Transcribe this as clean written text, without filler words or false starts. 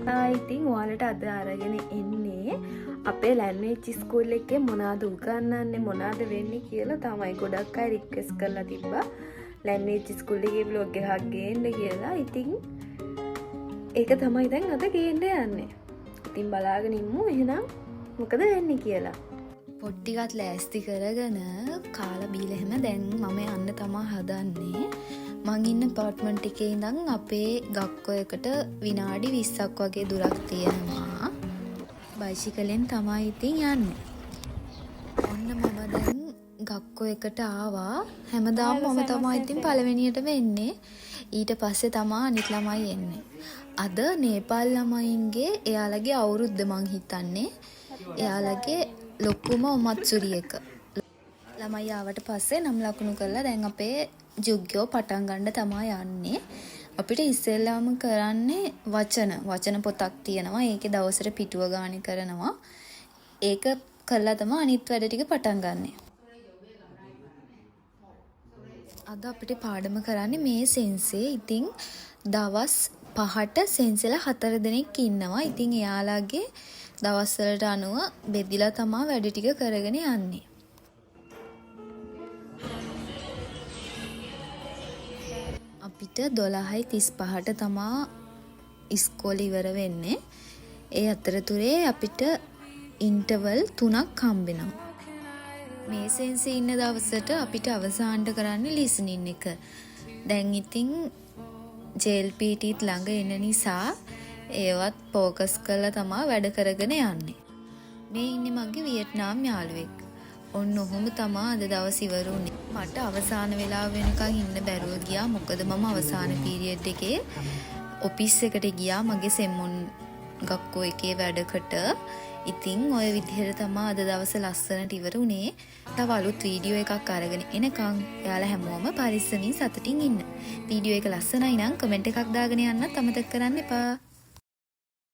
ඉතින් ඔයාලට අද අරගෙන එන්නේ අපේ ලැන්වේජ් ස්කූල් එකේ මොනවද උගන්වන්නේ මොනවද වෙන්නේ කියලා තමයි. ගොඩක් අය රික්වෙස්ට් කරලා තිබ්බා ලැන්වේජ් ස්කූල් එකේ vlog එකක් ගේන්න කියලා. ඉතින් ඒක තමයි දැන් අද ගේන්න යන්නේ. ඉතින් බලාගෙන ඉමු එහෙනම් මොකද වෙන්නේ කියලා. පොට්ටිකත් ලෑස්ති කරගෙන කාලා බීලා එහෙම දැන් මම යන්න තමයි හදන්නේ. මං ඉන්න අපාර්ට්මන්ට් එකේ ඉඳන් අපේ ගක්කො එකට විනාඩි 20ක් වගේ දුරක් තියෙනවා. බයිසිකලෙන් තමයි ඉතින් යන්නේ. ඔන්න මම දැන් ගක්කො එකට ආවා. හැමදාම මම තමයි ඉතින් පළවෙනියට වෙන්නේ. ඊට පස්සේ තමයි අනිත් ළමයි එන්නේ. අද නේපාල් ළමයින්ගේ එයාලගේ අවුරුද්ද මං හිතන්නේ. එයාලගේ ලොකුම උමත්සුරි එක. ළමයි ආවට පස්සේ නම් ලකුණු කරලා දැන් අපේ ජුග්ගෝ පටන් ගන්න තමයි යන්නේ. අපිට ඉස්සෙල්ලාම කරන්නේ වචන පොතක් තියෙනවා. ඒකේ දවසට පිටුව ගානේ කරනවා. ඒක කරලා තමයි අනිත් වැඩ ටික පටන් ගන්නෙ. අද අපිට පාඩම කරන්නේ මේ සෙන්සේ. ඉතින් දවස් 5ට සෙන්සෙලා 4 දෙනෙක් ඉන්නවා. ඉතින් එයාලගේ දවස් වලට අනුව බෙදිලා තමයි වැඩ ටික කරගෙන යන්නේ. අපිට 12:35ට තමා ඉස්කෝලේ ඉවර වෙන්නේ. ඒ අතරතුරේ අපිට ඉන්ටර්වල් 3ක් හම්බෙනවා. මේ සෙන්සේ ඉන්න දවසට අපිට අවසානට කරන්නේ ලිසනින් එක. දැන් ඉතින් JLPTත් ළඟ එන නිසා ඒවත් ફોකස් කරලා තමයි වැඩ කරගෙන යන්නේ. මේ ඉන්නේ මගේ වියට්නාම් යාළුවෙක්. ඔන්න ඔහොම තමයි අද දවස් ඉවර වුනේ. මට අවසාන වෙලාව වෙනකන් ඉන්න බැරුව ගියා. මොකද මම අවසාන පීරියඩ් එකේ ඔෆිස් එකට ගියා මගේ සෙම්මුන් ගක්කෝ එකේ වැඩකට. ඉතින් ওই විදිහට තමයි අද දවස ලස්සනට ඉවර වුනේ. තව අලුත් වීඩියෝ එකක් අරගෙන එනකන් ඔයාලා හැමෝම පරිස්සමින් සතුටින් ඉන්න. වීඩියෝ එක ලස්සනයි නම් කමෙන්ට් එකක් දාගෙන යන්නත් අමතක කරන්න එපා.